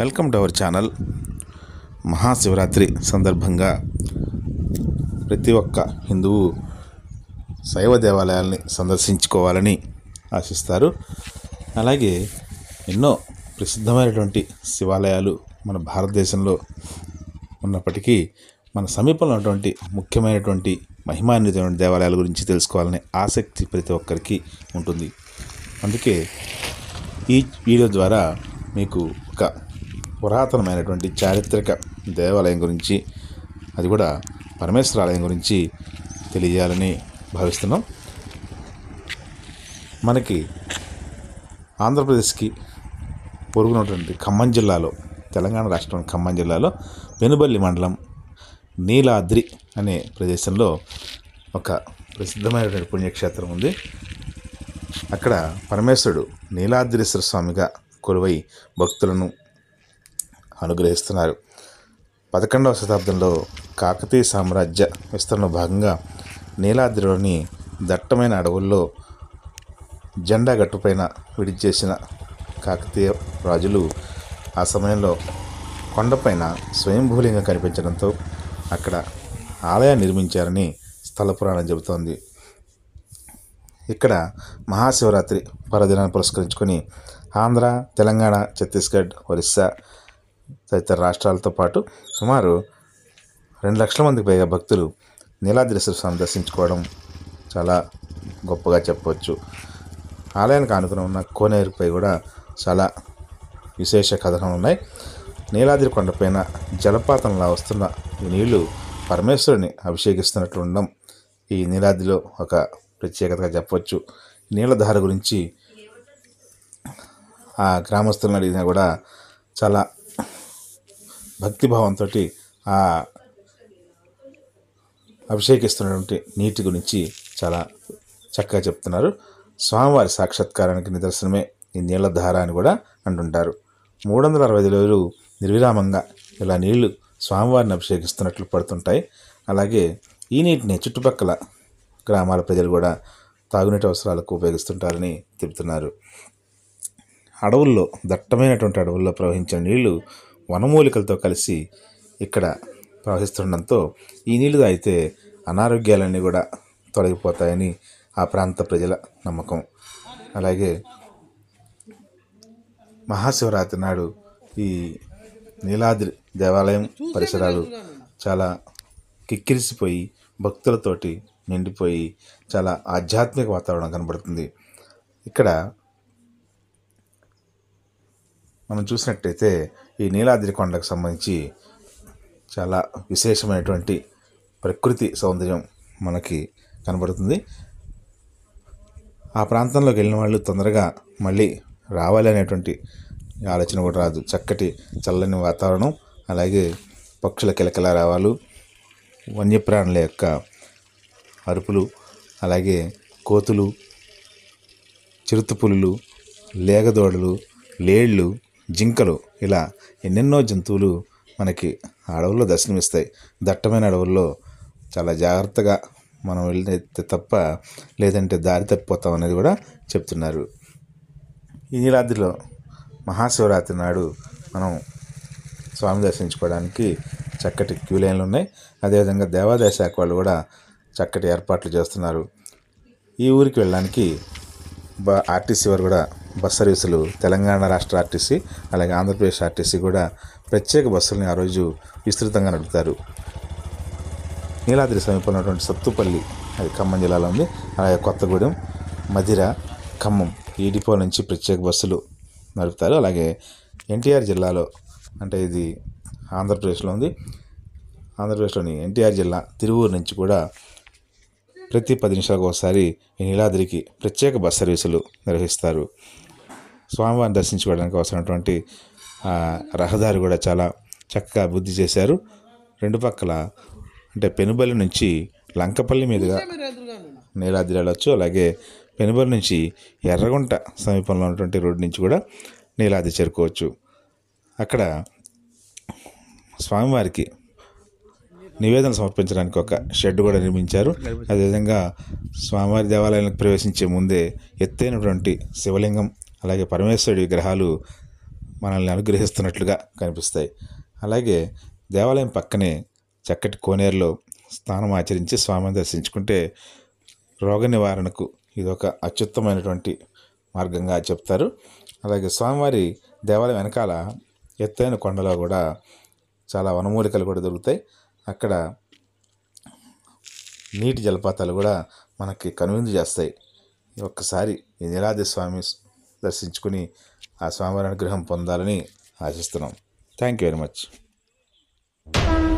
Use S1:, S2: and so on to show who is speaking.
S1: Welcome to our channel. Mahashivratri సందర్భంగా ప్రతి ఒక్క హిందువు శైవ దేవాలయాల్ని సందర్శించుకోవాలని ఆశిస్తారు. అలాగే ఎన్నో ప్రసిద్ధమైనటువంటి శివాలయాలు మన భారతదేశంలో ఉన్నప్పటికీ మన సమీపంలో ఉన్నటువంటి ముఖ్యమైనటువంటి మహిమాన్వితమైన దేవాలయాల గురించి తెలుసుకోవాలనే ఆసక్తి ప్రతి ఒక్కరికి ఉంటుంది. అందుకే ఈ వీడియో ద్వారా మీకు ఒక పురాతనమైనటువంటి చారిత్రక దేవాలయం గురించి, అది కూడా పరమేశ్వర ఆలయం గురించి తెలియజేయాలని భావిస్తున్నాం. మనకి ఆంధ్రప్రదేశ్కి పొరుగునటువంటి ఖమ్మం జిల్లాలో, తెలంగాణ రాష్ట్రం ఖమ్మం జిల్లాలో పెనుబల్లి మండలం నీలాద్రి అనే ప్రదేశంలో ఒక ప్రసిద్ధమైనటువంటి పుణ్యక్షేత్రం ఉంది. అక్కడ పరమేశ్వరుడు నీలాద్రీశ్వర స్వామిగా కొలువై భక్తులను అనుగ్రహిస్తున్నారు. 11వ శతాబ్దంలో కాకతీయ సామ్రాజ్య విస్తరణ భాగంగా నీలాద్రిలోని దట్టమైన అడవుల్లో జెండా గట్టుపైన విడిచేసిన కాకతీయ రాజులు ఆ సమయంలో కొండపైన స్వయంభూలింగం కనిపించడంతో అక్కడ ఆలయాన్ని నిర్మించారని స్థల పురాణం చెబుతోంది. ఇక్కడ మహాశివరాత్రి పర్వదినాన్ని పురస్కరించుకొని ఆంధ్ర, తెలంగాణ, ఛత్తీస్గఢ్, ఒరిస్సా తదితర రాష్ట్రాలతో పాటు సుమారు 2 లక్షల మందికి పైగా భక్తులు నీలాద్రీశ్వర స్వామి దర్శించుకోవడం చాలా గొప్పగా చెప్పవచ్చు. ఆలయానికి ఆనుకుని ఉన్న కోనేరుపై కూడా చాలా విశేష కథనాలు ఉన్నాయి. నీలాద్రి కొండపైన జలపాతంలా వస్తున్న ఈ నీళ్లు పరమేశ్వరుని అభిషేకిస్తున్నట్లు ఉండడం ఈ నీలాద్రిలో ఒక ప్రత్యేకతగా చెప్పవచ్చు. నీళ్ళధార గురించి ఆ గ్రామస్తులను అడిగినా కూడా చాలా భక్తిభావంతో ఆ అభిషేకిస్తున్నటువంటి నీటి గురించి చాలా చక్కగా చెప్తున్నారు. స్వామివారి సాక్షాత్కారానికి నిదర్శనమే ఈ నీళ్ళధార అని కూడా అంటుంటారు. 365 రోజులు నిర్విరామంగా ఇలా నీళ్లు స్వామివారిని అభిషేకిస్తున్నట్లు పడుతుంటాయి. అలాగే ఈ నీటిని చుట్టుపక్కల గ్రామాల ప్రజలు కూడా తాగునీటి అవసరాలకు ఉపయోగిస్తుంటారని చెబుతున్నారు. అడవుల్లో, దట్టమైనటువంటి అడవుల్లో ప్రవహించిన నీళ్లు వనమూలికలతో కలిసి ఇక్కడ ప్రవహిస్తుండడంతో ఈ నీళ్లు తాగితే అనారోగ్యాలన్నీ కూడా తొలగిపోతాయని ఆ ప్రాంత ప్రజల నమ్మకం. అలాగే మహాశివరాత్రి నాడు ఈ నీలాద్రి దేవాలయం పరిసరాలు చాలా కిక్కిరిసిపోయి భక్తులతోటి నిండిపోయి చాలా ఆధ్యాత్మిక వాతావరణం కనబడుతుంది. ఇక్కడ మనం చూసినట్టయితే ఈ నీలాద్రి కొండకు సంబంధించి చాలా విశేషమైనటువంటి ప్రకృతి సౌందర్యం మనకి కనబడుతుంది. ఆ ప్రాంతంలోకి వెళ్ళిన వాళ్ళు తొందరగా మళ్ళీ రావాలి అనేటువంటి ఆలోచన కూడా రాదు. చక్కటి చల్లని వాతావరణం, అలాగే పక్షుల కిలకిల రావాలు, వన్యప్రాణుల యొక్క అరుపులు, అలాగే కోతులు, చిరుతపులులు, లేగదోడలు, లేళ్ళు, జింకలు, ఇలా ఎన్నెన్నో జంతువులు మనకి అడవుల్లో దర్శనమిస్తాయి. దట్టమైన అడవుల్లో చాలా జాగ్రత్తగా మనం వెళ్తే తప్ప లేదంటే దారి తప్పిపోతాం అనేది కూడా చెప్తున్నారు. ఈ నీలాద్రిలో మహాశివరాత్రి నాడు మనం స్వామి దర్శించుకోవడానికి చక్కటి క్యూ లైన్లు ఉన్నాయి. అదేవిధంగా దేవాదాయ శాఖ వాళ్ళు కూడా చక్కటి ఏర్పాట్లు చేస్తున్నారు. ఈ ఊరికి వెళ్ళడానికి ఆర్టీసీ వారు కూడా బస్ సర్వీసులు, తెలంగాణ రాష్ట్ర ఆర్టీసీ అలాగే ఆంధ్రప్రదేశ్ ఆర్టీసీ కూడా ప్రత్యేక బస్సుల్ని ఆ రోజు విస్తృతంగా నడుపుతారు. నీలాద్రి సమీపంలో ఉన్నటువంటి సత్తుపల్లి, అది ఖమ్మం జిల్లాలో ఉంది. అలాగే కొత్తగూడెం, మధిర, ఖమ్మం ఈ డిపో నుంచి ప్రత్యేక బస్సులు నడుపుతారు. అలాగే ఎన్టీఆర్ జిల్లాలో, అంటే ఇది ఆంధ్రప్రదేశ్లో ఉంది, ఆంధ్రప్రదేశ్లోని ఎన్టీఆర్ జిల్లా తిరువూరు నుంచి కూడా ప్రతి 10 నిమిషాలకు ఒకసారి ఈ నీలాద్రికి ప్రత్యేక బస్ సర్వీసులు నిర్వహిస్తారు. స్వామివారిని దర్శించుకోవడానికి అవసరమైనటువంటి రహదారి కూడా చాలా చక్కగా అభివృద్ధి చేశారు. 2 పక్కల, అంటే పెనుబల్లి నుంచి లంకపల్లి మీదుగా నీలాద్రి వెళ్ళొచ్చు. అలాగే పెనుబల్లి నుంచి ఎర్రగుంట సమీపంలో ఉన్నటువంటి రోడ్డు నుంచి కూడా నీలాద్రి చేరుకోవచ్చు. అక్కడ స్వామివారికి నివేదన సమర్పించడానికి ఒక షెడ్ కూడా నిర్మించారు. అదేవిధంగా స్వామివారి దేవాలయానికి ప్రవేశించే ముందే ఎత్తైనటువంటి శివలింగం, అలాగే పరమేశ్వరుడి విగ్రహాలు మనల్ని అనుగ్రహిస్తున్నట్లుగా కనిపిస్తాయి. అలాగే దేవాలయం పక్కనే చక్కటి కోనేరులో స్నానం ఆచరించి స్వామిని దర్శించుకుంటే రోగ నివారణకు ఇదొక అత్యుత్తమైనటువంటి మార్గంగా చెప్తారు. అలాగే స్వామివారి దేవాలయం వెనకాల ఎత్తైన కొండలో కూడా చాలా వనమూలికలు కూడా దొరుకుతాయి. అక్కడ నీటి జలపాతాలు కూడా మనకి కనువిందు చేస్తాయి. ఒక్కసారి ఈ నీలాద్రి స్వామి దర్శించుకుని ఆ స్వామివారి అనుగ్రహం పొందాలని ఆశిస్తున్నాం. Thank you very much.